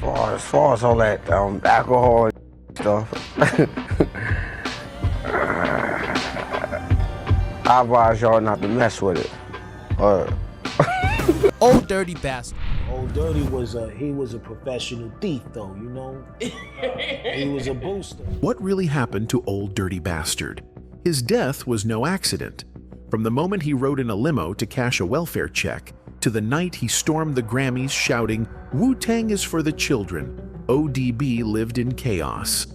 As far as all that alcohol and stuff, I advise y'all not to mess with it. Old Dirty Bastard. Old Dirty was a professional thief, though, you know? He was a booster. What really happened to Old Dirty Bastard? His death was no accident. From the moment he rode in a limo to cash a welfare check, to the night he stormed the Grammys shouting, "Wu-Tang is for the children," ODB lived in chaos.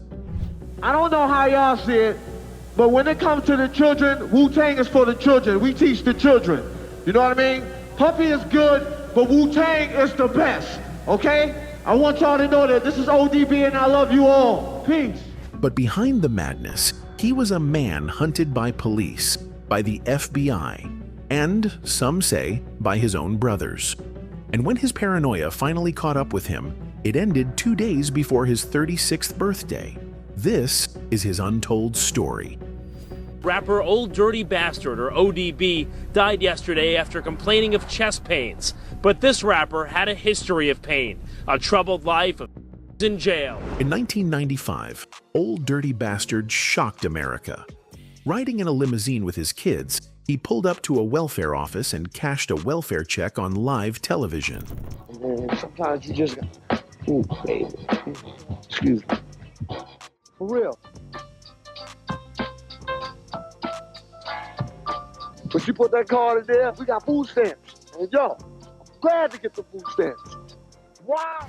I don't know how y'all see it, but when it comes to the children, Wu-Tang is for the children. We teach the children. You know what I mean? Puffy is good, but Wu-Tang is the best, okay? I want y'all to know that this is ODB and I love you all. Peace. But behind the madness, he was a man hunted by police, by the FBI, and, some say, by his own brothers. And when his paranoia finally caught up with him, it ended 2 days before his 36th birthday. This is his untold story. Rapper Old Dirty Bastard, or ODB, died yesterday after complaining of chest pains. But this rapper had a history of pain, a troubled life, of in jail. In 1995, Old Dirty Bastard shocked America. Riding in a limousine with his kids, he pulled up to a welfare office and cashed a welfare check on live television. Sometimes you just got, ooh, baby. Excuse me. For real. But you put that card in there, we got food stamps. And yo, I'm glad to get the food stamps. Wow.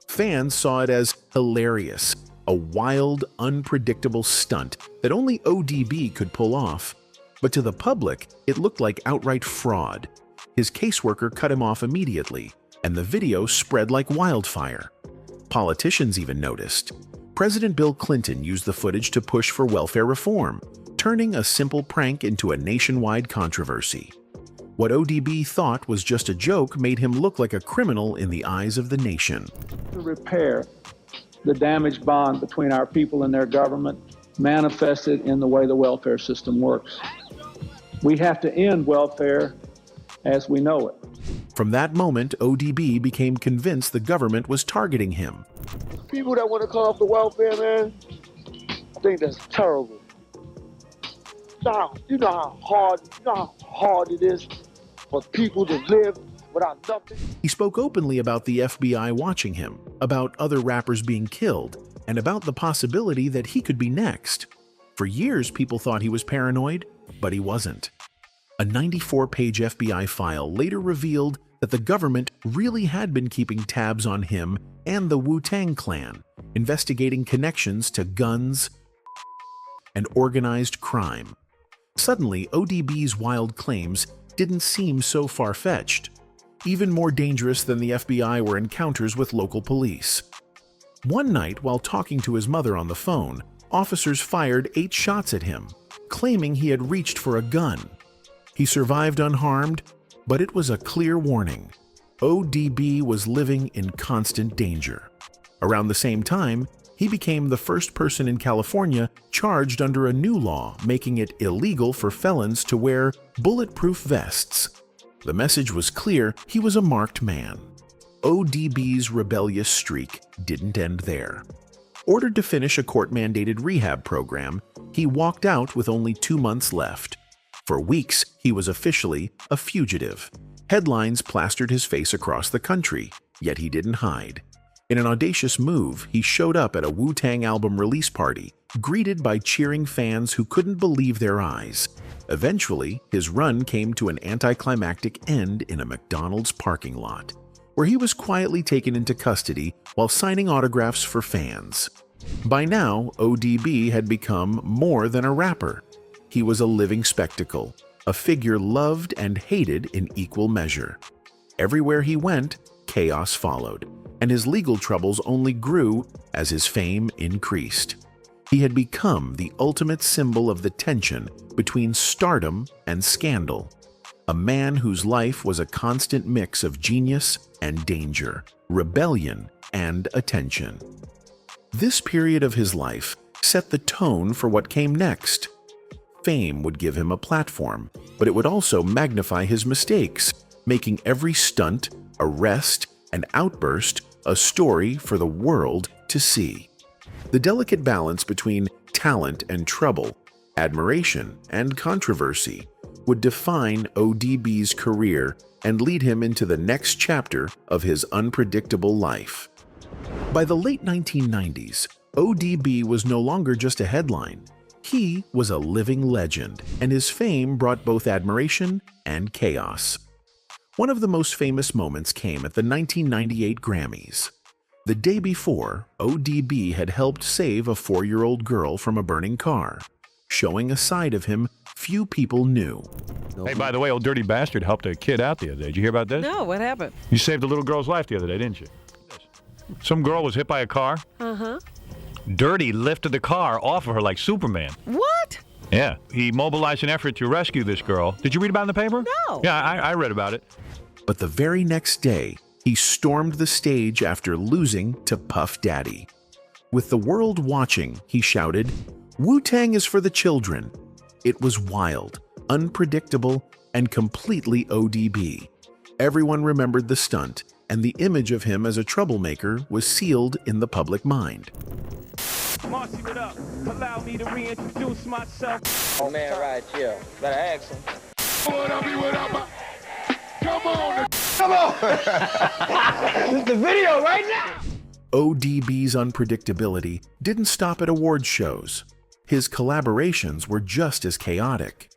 Fans saw it as hilarious, a wild, unpredictable stunt that only ODB could pull off. But to the public, it looked like outright fraud. His caseworker cut him off immediately, and the video spread like wildfire. Politicians even noticed. President Bill Clinton used the footage to push for welfare reform, turning a simple prank into a nationwide controversy. What ODB thought was just a joke made him look like a criminal in the eyes of the nation. To repair the damaged bond between our people and their government manifested in the way the welfare system works. We have to end welfare as we know it. From that moment, ODB became convinced the government was targeting him. People that want to call off the welfare, man, I think that's terrible. You know how hard it is for people to live without nothing. He spoke openly about the FBI watching him, about other rappers being killed, and about the possibility that he could be next. For years, people thought he was paranoid, but he wasn't. A 94-page FBI file later revealed that the government really had been keeping tabs on him and the Wu-Tang Clan, investigating connections to guns and organized crime. Suddenly, ODB's wild claims didn't seem so far-fetched. Even more dangerous than the FBI were encounters with local police. One night, while talking to his mother on the phone, officers fired 8 shots at him, claiming he had reached for a gun. He survived unharmed, but it was a clear warning. ODB was living in constant danger. Around the same time, he became the first person in California charged under a new law making it illegal for felons to wear bulletproof vests. The message was clear: he was a marked man. ODB's rebellious streak didn't end there. Ordered to finish a court-mandated rehab program, he walked out with only 2 months left. For weeks, he was officially a fugitive. Headlines plastered his face across the country, yet he didn't hide. In an audacious move, he showed up at a Wu-Tang album release party, greeted by cheering fans who couldn't believe their eyes. Eventually, his run came to an anticlimactic end in a McDonald's parking lot, where he was quietly taken into custody while signing autographs for fans. By now, ODB had become more than a rapper. He was a living spectacle, a figure loved and hated in equal measure. Everywhere he went, chaos followed, and his legal troubles only grew as his fame increased. He had become the ultimate symbol of the tension between stardom and scandal, a man whose life was a constant mix of genius and danger, rebellion and attention. This period of his life set the tone for what came next. Fame would give him a platform, but it would also magnify his mistakes, making every stunt, arrest, and outburst a story for the world to see. The delicate balance between talent and trouble, admiration and controversy, would define ODB's career and lead him into the next chapter of his unpredictable life. By the late 1990s, ODB was no longer just a headline. He was a living legend, and his fame brought both admiration and chaos. One of the most famous moments came at the 1998 Grammys. The day before, ODB had helped save a 4-year-old girl from a burning car, showing a side of him few people knew. Hey, by the way, old dirty bastard helped a kid out the other day. Did you hear about this? No, what happened? You saved a little girl's life the other day, didn't you? Some girl was hit by a car. Uh-huh. Dirty lifted the car off of her like Superman. What? Yeah, he mobilized an effort to rescue this girl. Did you read about it in the paper? No. Yeah, I read about it. But the very next day, he stormed the stage after losing to Puff Daddy. With the world watching, he shouted, "Wu-Tang is for the children." It was wild, unpredictable, and completely ODB. Everyone remembered the stunt, and the image of him as a troublemaker was sealed in the public mind. Marcy, what up? Allow me to reintroduce myself. Oh man, right here. Better ask him. What up? Come on! Come on! This is the video right now! ODB's unpredictability didn't stop at award shows. His collaborations were just as chaotic.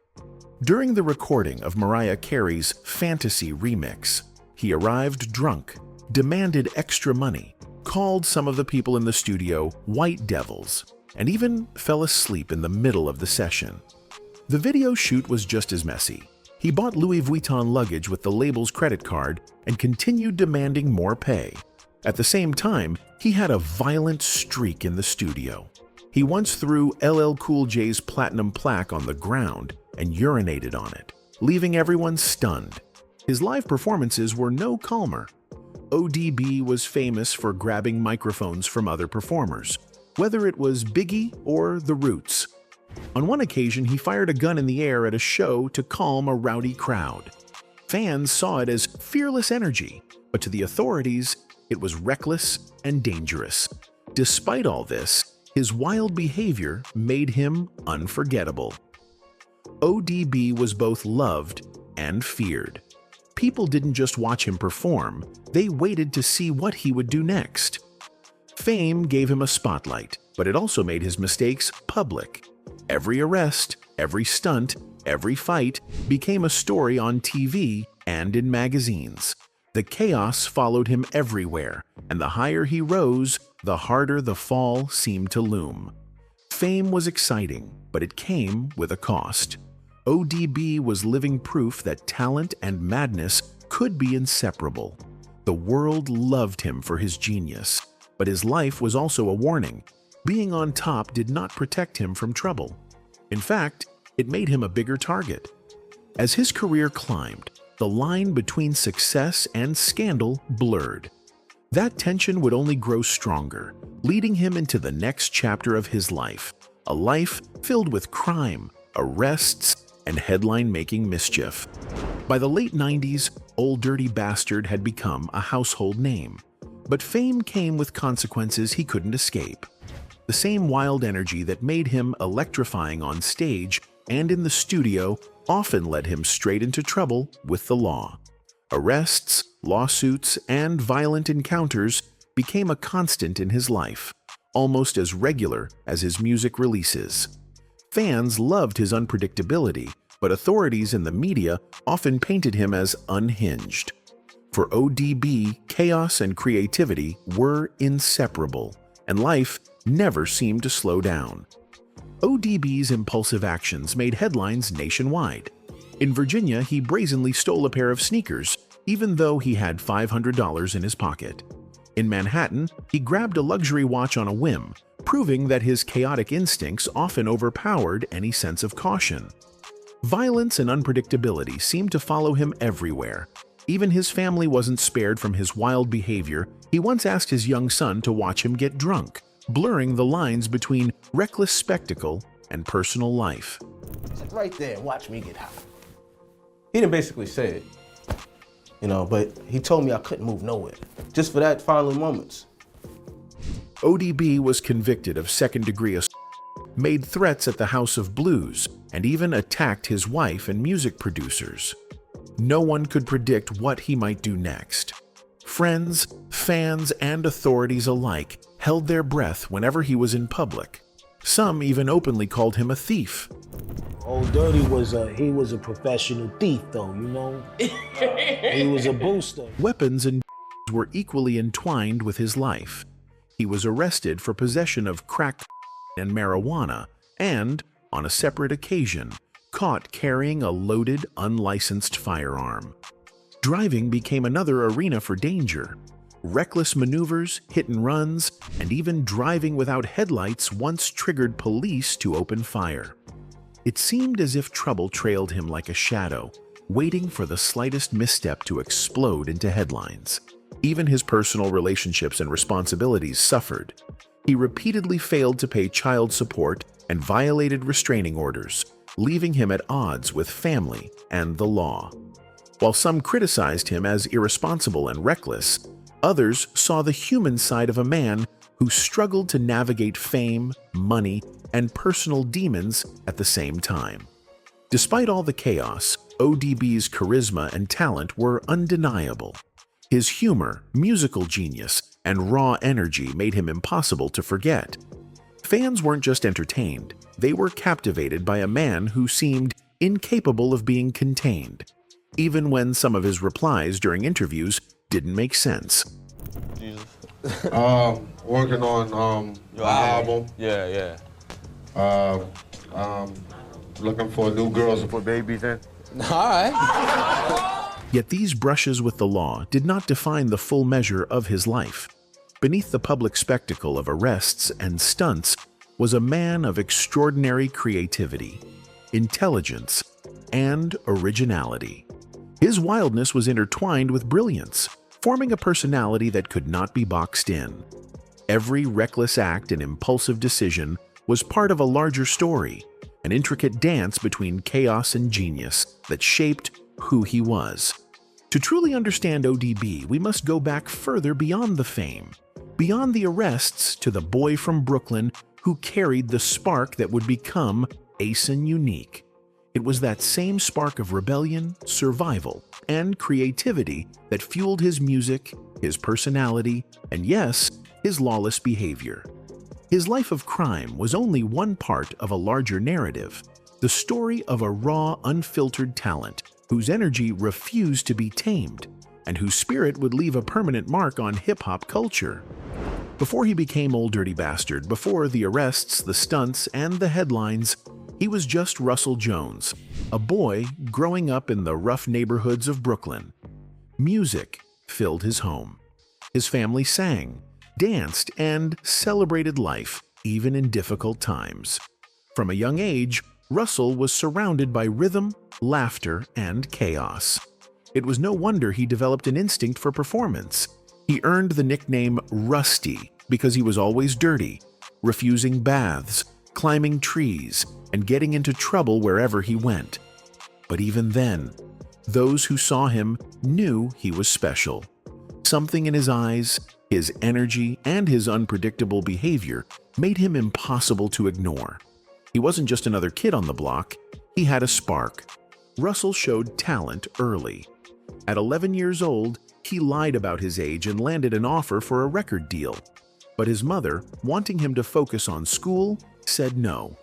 During the recording of Mariah Carey's Fantasy remix, he arrived drunk, demanded extra money, called some of the people in the studio white devils, and even fell asleep in the middle of the session. The video shoot was just as messy. He bought Louis Vuitton luggage with the label's credit card and continued demanding more pay. At the same time, he had a violent streak in the studio. He once threw LL Cool J's platinum plaque on the ground and urinated on it, leaving everyone stunned. His live performances were no calmer. ODB was famous for grabbing microphones from other performers, whether it was Biggie or The Roots. On one occasion, he fired a gun in the air at a show to calm a rowdy crowd. Fans saw it as fearless energy, but to the authorities, it was reckless and dangerous. Despite all this, his wild behavior made him unforgettable. ODB was both loved and feared. People didn't just watch him perform, they waited to see what he would do next. Fame gave him a spotlight, but it also made his mistakes public. Every arrest, every stunt, every fight became a story on TV and in magazines. The chaos followed him everywhere, and the higher he rose, the harder the fall seemed to loom. Fame was exciting, but it came with a cost. ODB was living proof that talent and madness could be inseparable. The world loved him for his genius, but his life was also a warning. Being on top did not protect him from trouble. In fact, it made him a bigger target. As his career climbed, the line between success and scandal blurred. That tension would only grow stronger, leading him into the next chapter of his life, a life filled with crime, arrests, and headline-making mischief. By the late 90s, Old Dirty Bastard had become a household name. But fame came with consequences he couldn't escape. The same wild energy that made him electrifying on stage and in the studio often led him straight into trouble with the law. Arrests, lawsuits, and violent encounters became a constant in his life, almost as regular as his music releases. Fans loved his unpredictability, but authorities and the media often painted him as unhinged. For ODB, chaos and creativity were inseparable, and life never seemed to slow down. ODB's impulsive actions made headlines nationwide. In Virginia, he brazenly stole a pair of sneakers, even though he had $500 in his pocket. In Manhattan, he grabbed a luxury watch on a whim, proving that his chaotic instincts often overpowered any sense of caution. Violence and unpredictability seemed to follow him everywhere. Even his family wasn't spared from his wild behavior. He once asked his young son to watch him get drunk, blurring the lines between reckless spectacle and personal life. Sit right there and watch me get high. He didn't basically say it, but he told me I couldn't move nowhere. just for that final moments. ODB was convicted of second-degree assault, made threats at the House of Blues, and even attacked his wife and music producers. No one could predict what he might do next. Friends, fans, and authorities alike held their breath whenever he was in public. Some even openly called him a thief. Old Dirty was a professional thief, though, you know? He was a booster. Weapons and were equally entwined with his life. He was arrested for possession of crack and marijuana, and, on a separate occasion, caught carrying a loaded, unlicensed firearm. Driving became another arena for danger. Reckless maneuvers, hit and runs, and even driving without headlights once triggered police to open fire. It seemed as if trouble trailed him like a shadow, waiting for the slightest misstep to explode into headlines. Even his personal relationships and responsibilities suffered. He repeatedly failed to pay child support and violated restraining orders, leaving him at odds with family and the law. While some criticized him as irresponsible and reckless, others saw the human side of a man who struggled to navigate fame, money, and personal demons at the same time. Despite all the chaos, ODB's charisma and talent were undeniable. His humor, musical genius, and raw energy made him impossible to forget. Fans weren't just entertained, they were captivated by a man who seemed incapable of being contained, even when some of his replies during interviews didn't make sense. Working on Your my album. album. Yeah. Looking for new girls to put babies in. All right. Yet these brushes with the law did not define the full measure of his life. Beneath the public spectacle of arrests and stunts was a man of extraordinary creativity, intelligence, and originality. His wildness was intertwined with brilliance, forming a personality that could not be boxed in. Every reckless act and impulsive decision was part of a larger story, an intricate dance between chaos and genius that shaped who he was. To truly understand ODB, we must go back further beyond the fame, beyond the arrests, to the boy from Brooklyn who carried the spark that would become Ason Unique. It was that same spark of rebellion, survival, and creativity that fueled his music, his personality, and yes, his lawless behavior. His life of crime was only one part of a larger narrative, the story of a raw, unfiltered talent whose energy refused to be tamed, and whose spirit would leave a permanent mark on hip-hop culture. Before he became Old Dirty Bastard, before the arrests, the stunts, and the headlines, he was just Russell Jones, a boy growing up in the rough neighborhoods of Brooklyn. Music filled his home. His family sang, danced, and celebrated life, even in difficult times. From a young age, Russell was surrounded by rhythm, laughter, and chaos. It was no wonder he developed an instinct for performance. He earned the nickname Rusty because he was always dirty, refusing baths, climbing trees, and getting into trouble wherever he went. But even then, those who saw him knew he was special. Something in his eyes, his energy, and his unpredictable behavior made him impossible to ignore. He wasn't just another kid on the block, he had a spark. Russell showed talent early. At 11 years old, he lied about his age and landed an offer for a record deal. But his mother, wanting him to focus on school, said no.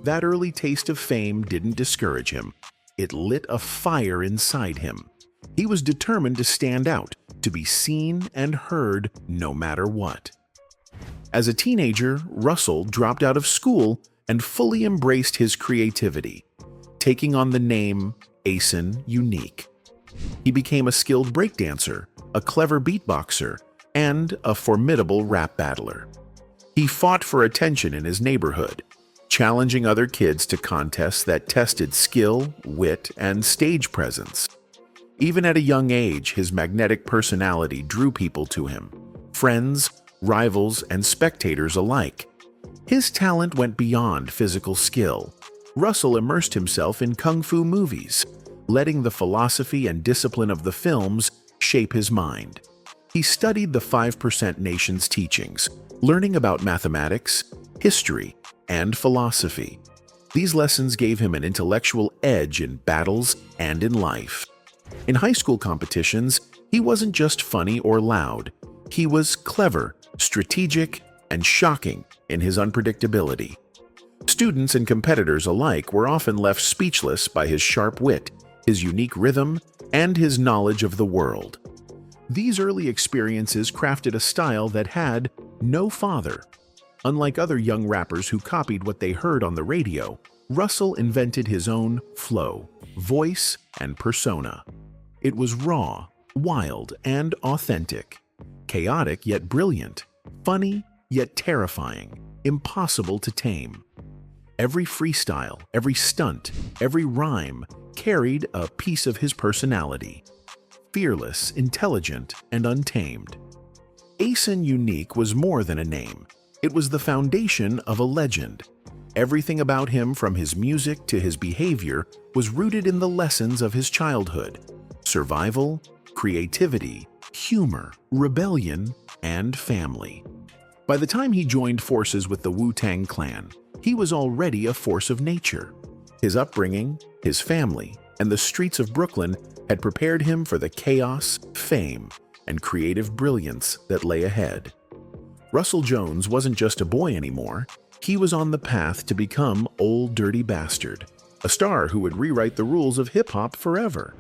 That early taste of fame didn't discourage him. It lit a fire inside him. He was determined to stand out, to be seen and heard no matter what. As a teenager, Russell dropped out of school and fully embraced his creativity, taking on the name Ason Unique. He became a skilled breakdancer, a clever beatboxer, and a formidable rap battler. He fought for attention in his neighborhood, challenging other kids to contests that tested skill, wit, and stage presence. Even at a young age, his magnetic personality drew people to him, friends, rivals, and spectators alike. His talent went beyond physical skill. Russell immersed himself in kung fu movies, letting the philosophy and discipline of the films shape his mind. He studied the 5% Nation's teachings, learning about mathematics, history, and philosophy. These lessons gave him an intellectual edge in battles and in life. In high school competitions, he wasn't just funny or loud. He was clever, strategic, and shocking in his unpredictability. Students and competitors alike were often left speechless by his sharp wit, his unique rhythm, and his knowledge of the world. These early experiences crafted a style that had no father. Unlike other young rappers who copied what they heard on the radio, Russell invented his own flow, voice, and persona. It was raw, wild, and authentic, chaotic yet brilliant, funny yet terrifying, impossible to tame. Every freestyle, every stunt, every rhyme carried a piece of his personality. Fearless, intelligent, and untamed. Ason Unique was more than a name. It was the foundation of a legend. Everything about him, from his music to his behavior, was rooted in the lessons of his childhood: survival, creativity, humor, rebellion, and family. By the time he joined forces with the Wu-Tang Clan, he was already a force of nature. His upbringing, his family, and the streets of Brooklyn had prepared him for the chaos, fame, and creative brilliance that lay ahead. Russell Jones wasn't just a boy anymore. He was on the path to become Old Dirty Bastard, a star who would rewrite the rules of hip-hop forever.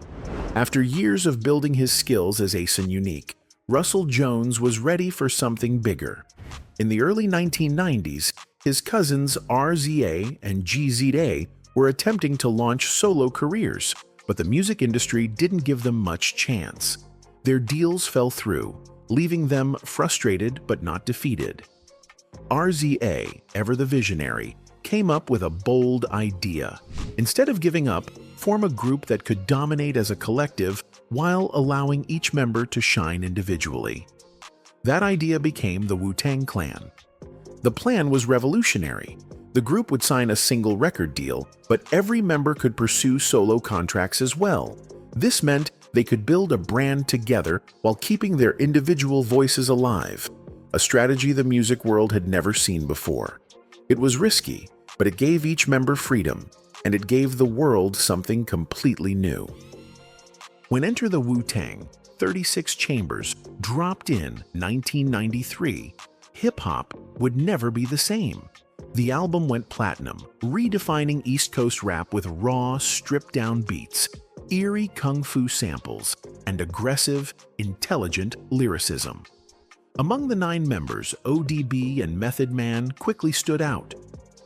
After years of building his skills as Ason Unique, Russell Jones was ready for something bigger. In the early 1990s, his cousins RZA and GZA were attempting to launch solo careers, but the music industry didn't give them much chance. Their deals fell through, leaving them frustrated but not defeated. RZA, ever the visionary, came up with a bold idea. Instead of giving up, form a group that could dominate as a collective while allowing each member to shine individually. That idea became the Wu-Tang Clan. The plan was revolutionary. The group would sign a single record deal, but every member could pursue solo contracts as well. This meant they could build a brand together while keeping their individual voices alive, a strategy the music world had never seen before. It was risky, but it gave each member freedom, and it gave the world something completely new. When Enter the Wu-Tang, 36 Chambers dropped in 1993, hip-hop would never be the same. The album went platinum, redefining East Coast rap with raw, stripped-down beats, eerie kung fu samples, and aggressive, intelligent lyricism. Among the 9 members, ODB and Method Man quickly stood out.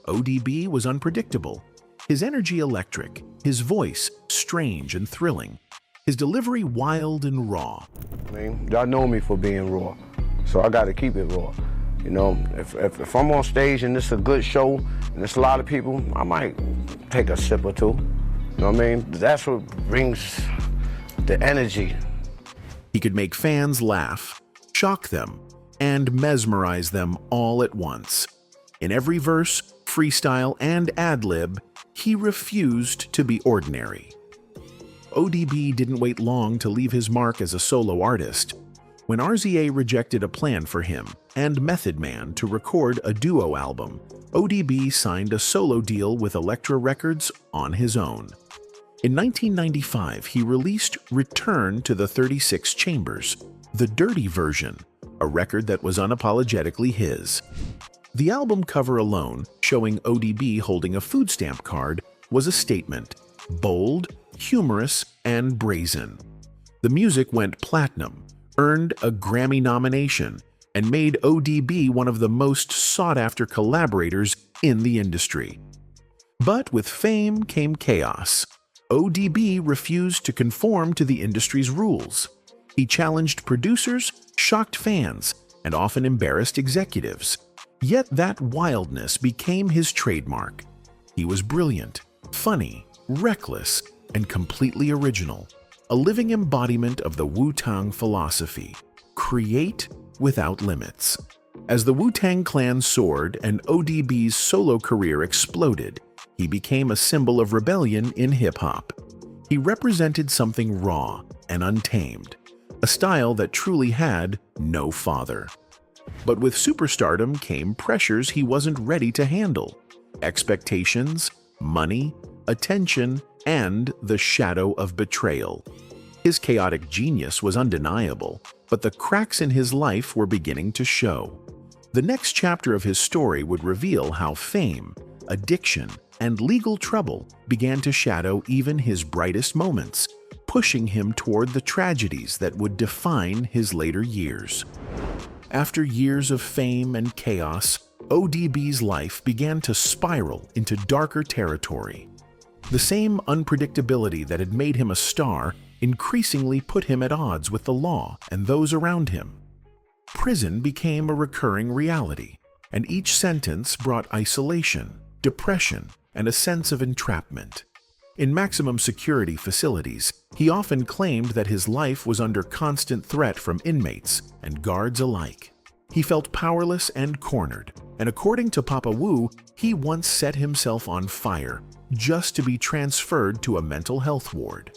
ODB was unpredictable, his energy electric, his voice strange and thrilling, his delivery wild and raw. I mean, y'all know me for being raw, so I gotta keep it raw. You know, if I'm on stage and it's a good show and it's a lot of people, I might take a sip or two. You know what I mean? That's what brings the energy. He could make fans laugh, shock them, and mesmerize them all at once. In every verse, freestyle, and ad-lib, he refused to be ordinary. ODB didn't wait long to leave his mark as a solo artist. When RZA rejected a plan for him and Method Man to record a duo album, ODB signed a solo deal with Elektra Records on his own. In 1995, he released Return to the 36 Chambers, the dirty version, a record that was unapologetically his. The album cover alone, showing ODB holding a food stamp card, was a statement, bold, humorous, and brazen. The music went platinum, earned a Grammy nomination, and made ODB one of the most sought-after collaborators in the industry. But with fame came chaos. ODB refused to conform to the industry's rules. He challenged producers, shocked fans, and often embarrassed executives. Yet that wildness became his trademark. He was brilliant, funny, reckless, and completely original, a living embodiment of the Wu-Tang philosophy: create without limits. As the Wu-Tang Clan soared and ODB's solo career exploded, he became a symbol of rebellion in hip-hop. He represented something raw and untamed, a style that truly had no father. But with superstardom came pressures he wasn't ready to handle: expectations, money, attention, and the shadow of betrayal. His chaotic genius was undeniable, but the cracks in his life were beginning to show. The next chapter of his story would reveal how fame, addiction, and legal trouble began to shadow even his brightest moments, pushing him toward the tragedies that would define his later years. After years of fame and chaos, ODB's life began to spiral into darker territory. The same unpredictability that had made him a star increasingly put him at odds with the law and those around him. Prison became a recurring reality, and each sentence brought isolation, depression, and a sense of entrapment. In maximum security facilities, he often claimed that his life was under constant threat from inmates and guards alike. He felt powerless and cornered, and according to Papa Wu, he once set himself on fire just to be transferred to a mental health ward.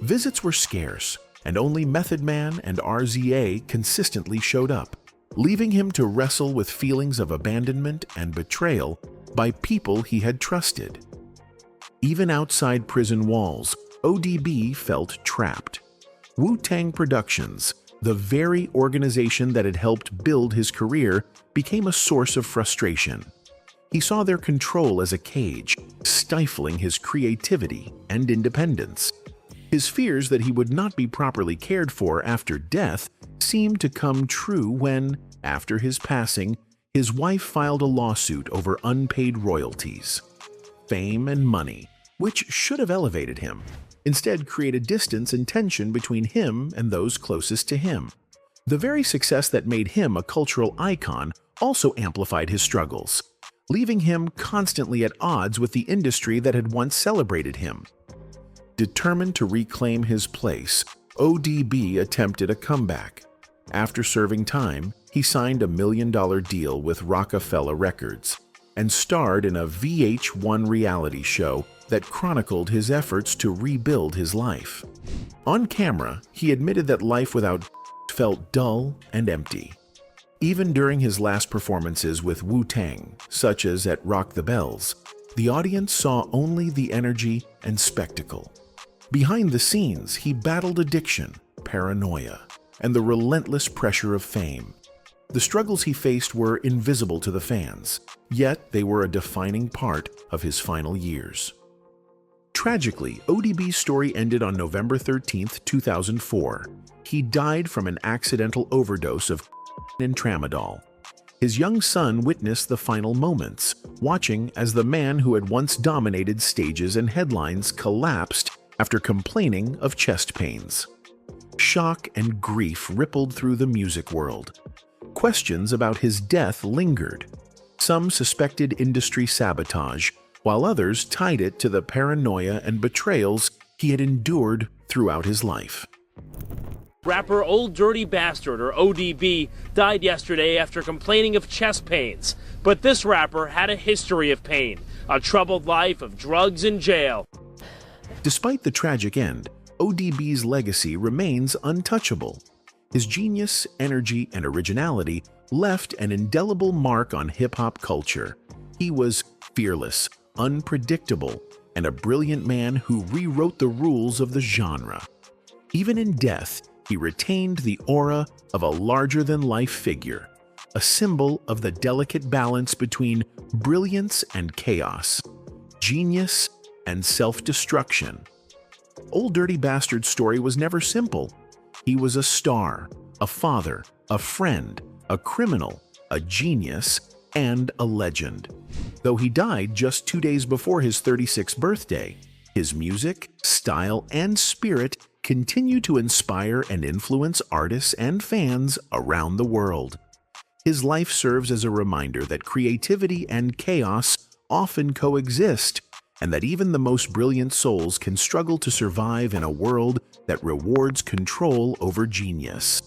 Visits were scarce, and only Method Man and RZA consistently showed up, leaving him to wrestle with feelings of abandonment and betrayal by people he had trusted. Even outside prison walls, ODB felt trapped. Wu-Tang Productions, the very organization that had helped build his career, became a source of frustration. He saw their control as a cage, stifling his creativity and independence. His fears that he would not be properly cared for after death seemed to come true when, after his passing, his wife filed a lawsuit over unpaid royalties. Fame and money, which should have elevated him, instead created distance and tension between him and those closest to him. The very success that made him a cultural icon also amplified his struggles, leaving him constantly at odds with the industry that had once celebrated him. Determined to reclaim his place, ODB attempted a comeback. After serving time, he signed a $1 million deal with Rockefeller Records and starred in a VH1 reality show that chronicled his efforts to rebuild his life. On camera, he admitted that life without felt dull and empty. Even during his last performances with Wu-Tang, such as at Rock the Bells, the audience saw only the energy and spectacle. Behind the scenes, he battled addiction, paranoia, and the relentless pressure of fame. The struggles he faced were invisible to the fans, yet they were a defining part of his final years. Tragically, ODB's story ended on November 13, 2004. He died from an accidental overdose of and tramadol. His young son witnessed the final moments, watching as the man who had once dominated stages and headlines collapsed after complaining of chest pains. Shock and grief rippled through the music world. Questions about his death lingered. Some suspected industry sabotage, while others tied it to the paranoia and betrayals he had endured throughout his life. Rapper Old Dirty Bastard, or ODB, died yesterday after complaining of chest pains. But this rapper had a history of pain, a troubled life of drugs and jail. Despite the tragic end, ODB's legacy remains untouchable. His genius, energy, and originality left an indelible mark on hip-hop culture. He was fearless, unpredictable, and a brilliant man who rewrote the rules of the genre. Even in death, he retained the aura of a larger-than-life figure, a symbol of the delicate balance between brilliance and chaos, genius and self-destruction. Old Dirty Bastard's story was never simple. He was a star, a father, a friend, a criminal, a genius, and a legend. Though he died just 2 days before his 36th birthday, his music, style, and spirit continue to inspire and influence artists and fans around the world. His life serves as a reminder that creativity and chaos often coexist, and that even the most brilliant souls can struggle to survive in a world that rewards control over genius.